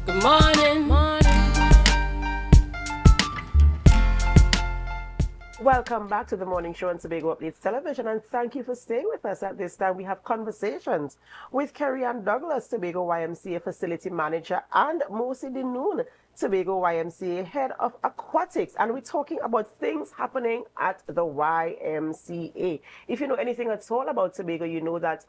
Good morning. Welcome back to the morning show on Tobago Updates Television, and thank you for staying with us. At this time, we have conversations with Kerryann Douglas, Tobago YMCA Facility Manager, and Mosi Denoon, Tobago YMCA Head of Aquatics, and we're talking about things happening at the YMCA. If you know anything at all about Tobago, you know that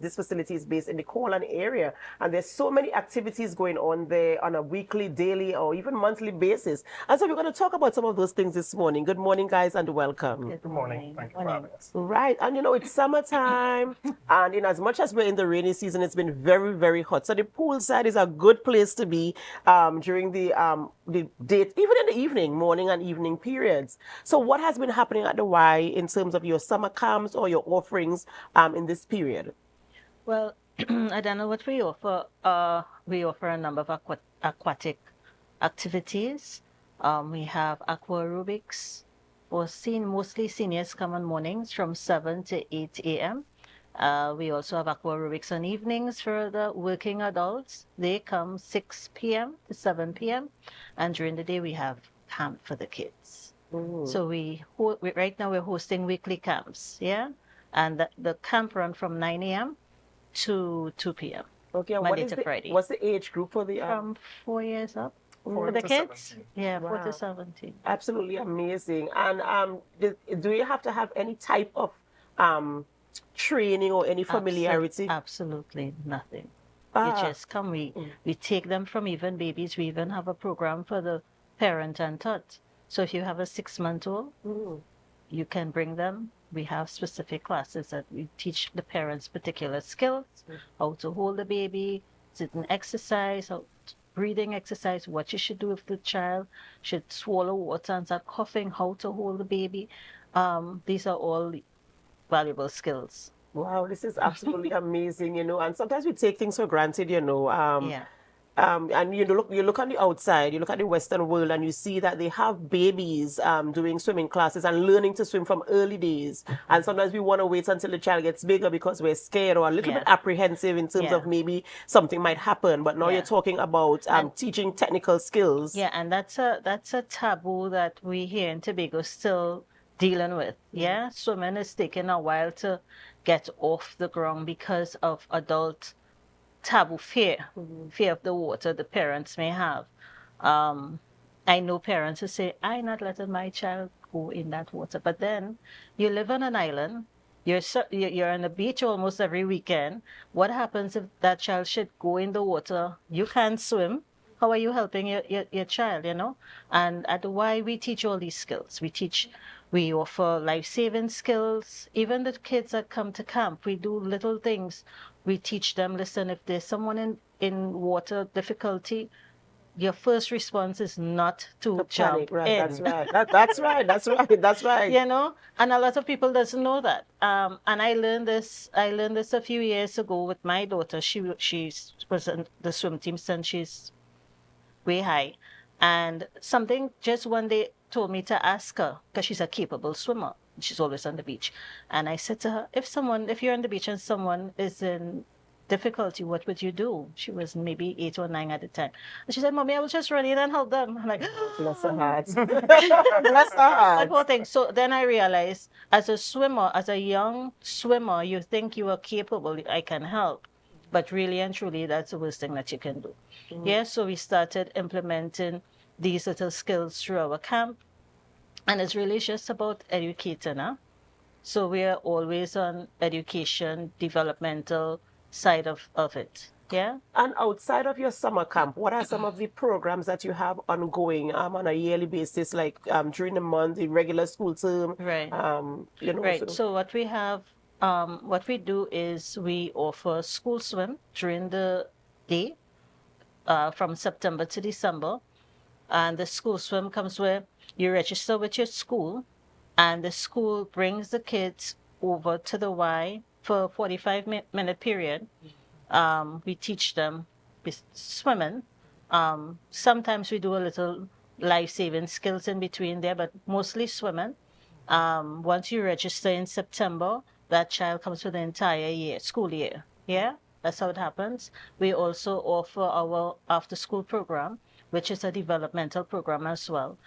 this facility is based in the Kerryann area, and there's so many activities going on there on a weekly, daily, or even monthly basis. And so we're going to talk about some of those things this morning. Good morning, guys, and welcome. Good morning. Thank you for having us. Right, and you know, it's summertime, and in as much as we're in the rainy season, it's been very, very hot. So the poolside is a good place to be during the date, even in the evening, morning and evening periods. So what has been happening at the Y in terms of your summer camps or your offerings in this period? Well, Adanna, what we offer a number of aquatic activities. We have aqua aerobics. Mostly seniors come on mornings from 7 to 8 a.m. We also have aqua aerobics on evenings for the working adults. They come 6 p.m. to 7 p.m. And during the day, we have camp for the kids. So right now we're hosting weekly camps, yeah? And the camp run from 9 a.m. to 2 p.m. Okay, and Monday to Friday. What's the age group for the From 4 years up. For the to kids? 17. Yeah, Wow. 4 to 17. Absolutely amazing. And do you have to have any type of training or any familiarity? Absolutely nothing. Ah. You just come. We take them from even babies. We even have a program for the parent and tot. So if you have a 6-month-old, you can bring them. We have specific classes that we teach the parents particular skills, how to hold the baby, sitting exercise, breathing exercise, what you should do if the child should swallow water and start coughing, how to hold the baby. These are all valuable skills. Wow, this is absolutely amazing, you know. And sometimes we take things for granted, you know. Yeah. And you look on the outside, you look at the Western world, and you see that they have babies doing swimming classes and learning to swim from early days. And sometimes we want to wait until the child gets bigger because we're scared or a little bit apprehensive in terms of maybe something might happen. But now you're talking about teaching technical skills. Yeah, and that's a taboo that we here in Tobago still dealing with. Yeah, swimming is taking a while to get off the ground because of adult taboo fear of the water the parents may have. I know parents who say, I'm not letting my child go in that water. But then you live on an island, you're on the beach almost every weekend. What happens if that child should go in the water? You can't swim. How are you helping your child, you know? And at the Y, we teach all these skills. We offer life-saving skills. Even the kids that come to camp, we do little things. We teach them, listen, if there's someone in water difficulty, your first response is not to jump Right, in. that's right. That's right. You know, and a lot of people doesn't know that. And I learned this a few years ago with my daughter. She was in the swim team since she's way high. And something just one day told me to ask her, because she's a capable swimmer. She's always on the beach. And I said to her, if you're on the beach and someone is in difficulty, what would you do? She was maybe 8 or 9 at the time. And she said, Mommy, I will just run in and help them. I'm like, Bless her heart. Bless her heart. that whole thing. So then I realized, as a young swimmer, you think you are capable, I can help. But really and truly, that's the worst thing that you can do. Yeah, so we started implementing these little skills through our camp. And it's really just about educating, huh? So we are always on education, developmental side of it. Yeah. And outside of your summer camp, what are some of the programs that you have ongoing on a yearly basis, like during the month, the regular school term? Right. You know, Right. So what we have, what we do is we offer school swim during the day, from September to December. And the school swim comes where you register with your school, and the school brings the kids over to the Y for a 45-minute period. We teach them swimming. Sometimes we do a little life-saving skills in between there, but mostly swimming. Once you register in September, that child comes for the entire year, school year. Yeah? That's how it happens. We also offer our after-school program, which is a developmental program as well.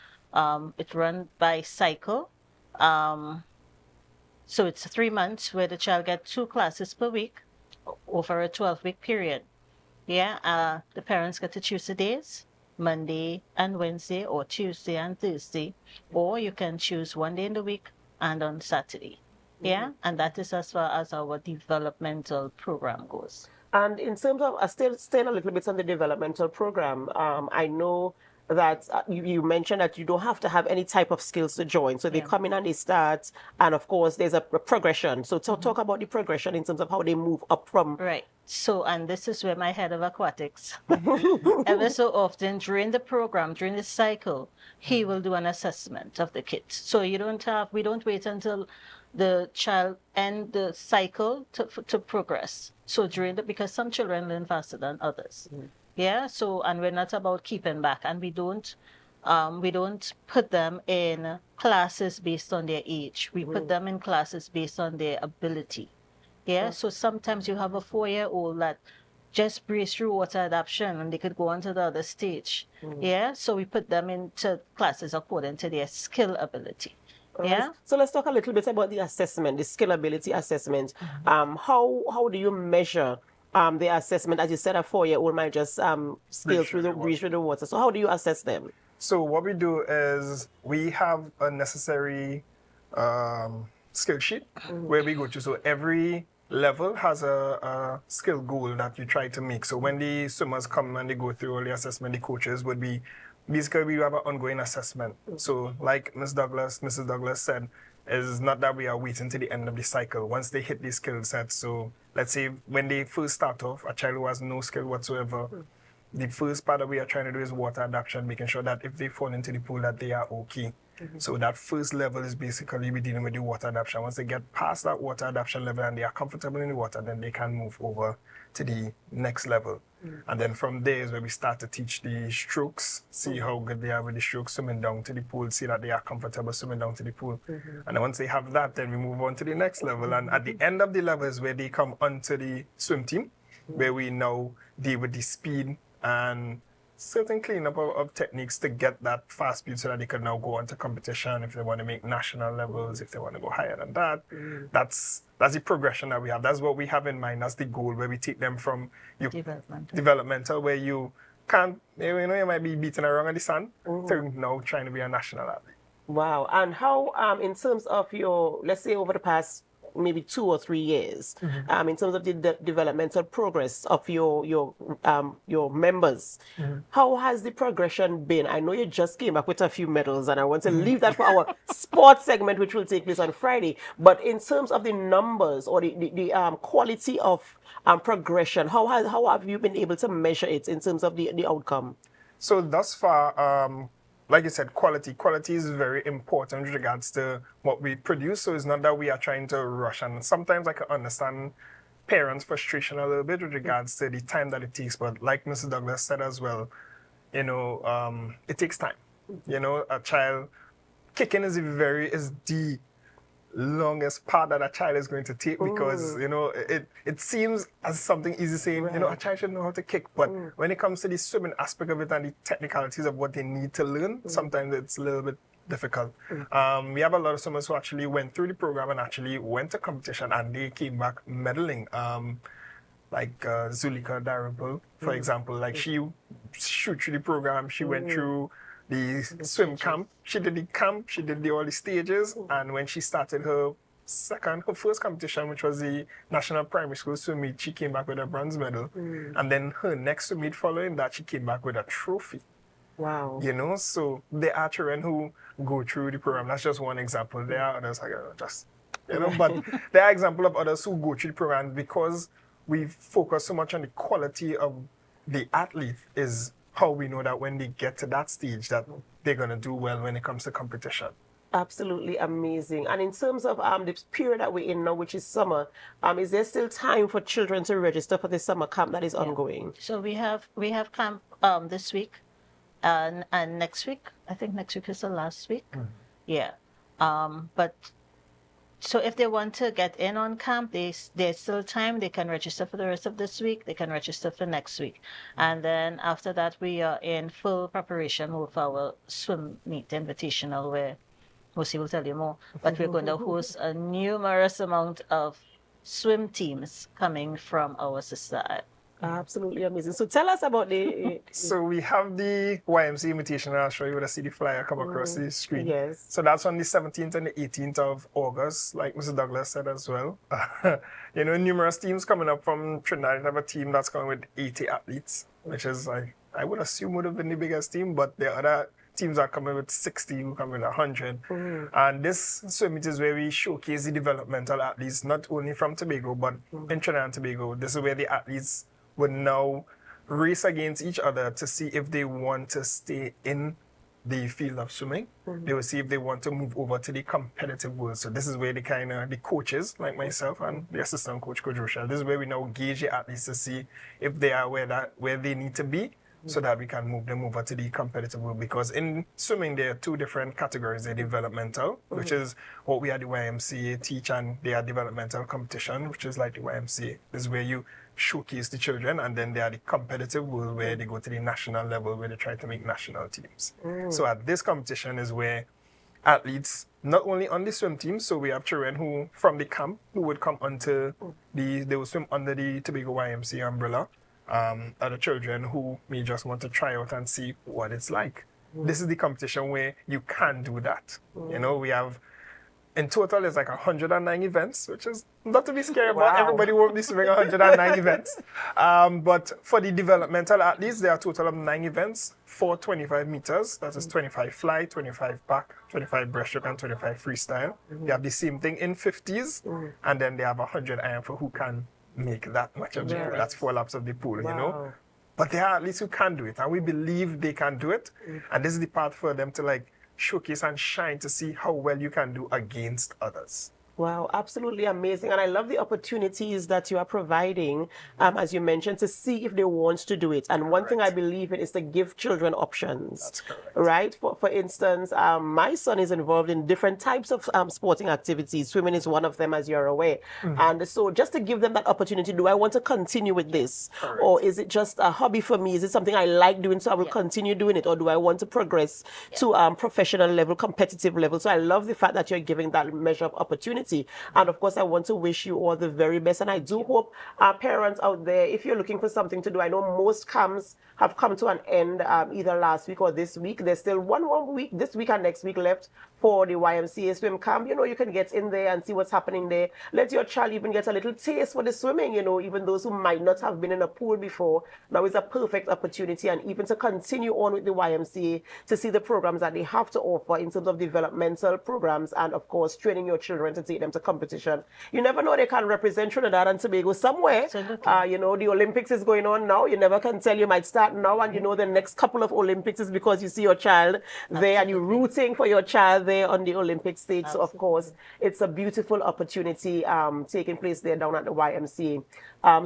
It's run by Cycle. So it's 3 months where the child gets 2 classes per week over a 12-week period. Yeah, the parents get to choose the days, Monday and Wednesday, or Tuesday and Thursday, or you can choose one day in the week and on Saturday. Yeah, and that is as far as our developmental program goes. And in terms of, still staying a little bit on the developmental program, I know that you mentioned that you don't have to have any type of skills to join. So they Yeah. come in and they start, and of course there's a progression. So talk about the progression in terms of how they move up from. Right. So, and this is where my head of aquatics, ever so often during the program, during the cycle, he will do an assessment of the kids. So we don't wait until the child end the cycle to progress. So because some children learn faster than others. Yeah. So, and we're not about keeping back, and we don't put them in classes based on their age. We put them in classes based on their ability. Yeah, so sometimes you have a 4-year-old that just breeze through water adaptation and they could go on to the other stage. Yeah, so we put them into classes according to their skill ability. Yeah. So let's talk a little bit about the assessment, the skill ability assessment. How do you measure the assessment? As you said, a 4-year-old might just breeze through the water. So how do you assess them? So what we do is we have a necessary skill sheet where we go to. So every level has a skill goal that you try to make. So when the swimmers come and they go through all the assessment, the coaches would be, basically we have an ongoing assessment. So like Mrs. Douglas said, is not that we are waiting to the end of the cycle. Once they hit the skill set, so let's say when they first start off, a child who has no skill whatsoever, the first part that we are trying to do is water adaptation, making sure that if they fall into the pool that they are okay. So that first level is basically we dealing with the water adaptation. Once they get past that water adaptation level and they are comfortable in the water, then they can move over to the next level. And then from there is where we start to teach the strokes, see how good they are with the strokes, swimming down to the pool, see that they are comfortable swimming down to the pool. And then once they have that, then we move on to the next level. And at the end of the level is where they come onto the swim team, where we now deal with the speed and certain cleanup of techniques to get that fast speed so that they can now go on to competition if they want to make national levels, if they want to go higher than that. That's the progression that we have. That's what we have in mind. That's the goal where we take them from developmental where you can't, you might be beating around in the sun to now trying to be a national athlete. Wow. And how, in terms of your, let's say over the past maybe 2 or 3 years, in terms of the developmental progress of your members, how has the progression been? I know you just came back with a few medals, and I want to leave that for our sports segment, which will take place on Friday. But in terms of the numbers or the quality of progression, how have you been able to measure it in terms of the outcome? So thus far, like you said, quality is very important with regards to what we produce. So it's not that we are trying to rush. And sometimes I can understand parents' frustration a little bit with regards to the time that it takes. But like Mrs. Douglas said as well, it takes time. A child kicking is the longest part that a child is going to take because it seems as something easy saying a child should know how to kick, but when it comes to the swimming aspect of it and the technicalities of what they need to learn, sometimes it's a little bit difficult. We have a lot of swimmers who actually went through the program and actually went to competition and they came back medaling. Like Zulika Darable, for example, like she shoot through the program, she went through the swim camp. She did the camp, she did all the stages, and when she started her first competition, which was the National Primary School Swim Meet, she came back with a bronze medal. And then her next swim meet following that, she came back with a trophy. Wow. So there are children who go through the program. That's just one example. There are others, but there are examples of others who go through the program because we focus so much on the quality of the athlete is how we know that when they get to that stage that they're going to do well when it comes to competition. Absolutely amazing. And in terms of the period that we're in now, which is summer, is there still time for children to register for the summer camp that is ongoing? So we have camp this week and next week. I think next week is the last week. Yeah. But So if they want to get in on camp, there's still time. They can register for the rest of this week. They can register for next week. And then after that, we are in full preparation with our swim meet invitational where Mosi will tell you more. But we're going to host a numerous amount of swim teams coming from our sister island. Absolutely amazing. So tell us about the... So we have the YMCA invitation. I'll show you when I see the flyer come across the screen. Yes. So that's on the 17th and the 18th of August, like Mr. Douglas said as well. You know, numerous teams coming up from Trinidad. We have a team that's coming with 80 athletes, which is, like, I would assume would have been the biggest team, but the other teams are coming with 60, who come with 100. And this swim meet is where we showcase the developmental athletes, not only from Tobago, but in Trinidad and Tobago. This is where the athletes would now race against each other to see if they want to stay in the field of swimming. They will see if they want to move over to the competitive world. So this is where the coaches, like myself and the assistant coach, Coach Rochelle, this is where we now gauge the athletes to see if they are where they need to be, so that we can move them over to the competitive world. Because in swimming, there are two different categories. They're developmental, which is what we at the YMCA teach, and they are developmental competition, which is like the YMCA. This is where you showcase the children, and then they are the competitive world where they go to the national level where they try to make national teams. So at this competition is where athletes, not only on the swim team, so we have children who, from the camp, who would come onto they will swim under the Tobago YMCA umbrella. Other children who may just want to try out and see what it's like. This is the competition where you can do that. You know, we have, in total, there's like 109 events, which is not to be scared about. Everybody won't be swimming 109 events. But for the developmental athletes, there are a total of 9 events, 4 25 meters. That is 25 fly, 25 back, 25 breaststroke, and 25 freestyle. They have the same thing in 50s, and then they have 100 iron for who can make that much of the pool. That's 4 laps of the pool, you know. But there are athletes who can do it, and we believe they can do it. And this is the part for them to, like, showcase and shine to see how well you can do against others. Wow, absolutely amazing. And I love the opportunities that you are providing, as you mentioned, to see if they want to do it. And one thing I believe in is to give children options. That's correct. Right? For instance, my son is involved in different types of sporting activities. Swimming is one of them, as you're aware. And so just to give them that opportunity, do I want to continue with this? Correct. Or is it just a hobby for me? Is it something I like doing, so I will continue doing it? Or do I want to progress to professional level, competitive level? So I love the fact that you're giving that measure of opportunity. And of course, I want to wish you all the very best. And I do hope our parents out there, if you're looking for something to do, I know most camps have come to an end either last week or this week. There's still one more week, this week and next week left for the YMCA swim camp. You know, you can get in there and see what's happening there. Let your child even get a little taste for the swimming, you know, even those who might not have been in a pool before. Now is a perfect opportunity, and even to continue on with the YMCA to see the programs that they have to offer in terms of developmental programs and, of course, training your children to take them to competition. You never know, they can represent Trinidad and Tobago somewhere. You know, the Olympics is going on now. You never can tell. You might start now, and you know the next couple of Olympics is because you see your child there and you're rooting for your child there on the Olympic stage. So, of course, it's a beautiful opportunity taking place there down at the YMCA.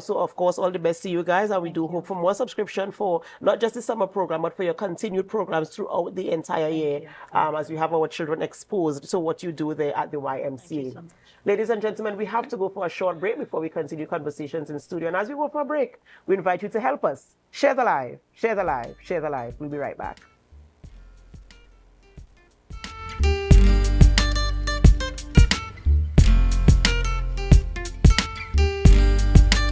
So, of course, all the best to you guys, and we do hope for more subscription for not just the summer program, but for your continued programs throughout the entire year, as we have our children exposed to what you do there at the YMCA. Ladies and gentlemen, we have to go for a short break before we continue conversations in studio. And as we go for a break, we invite you to help us. Share the live, share the live, share the live. We'll be right back.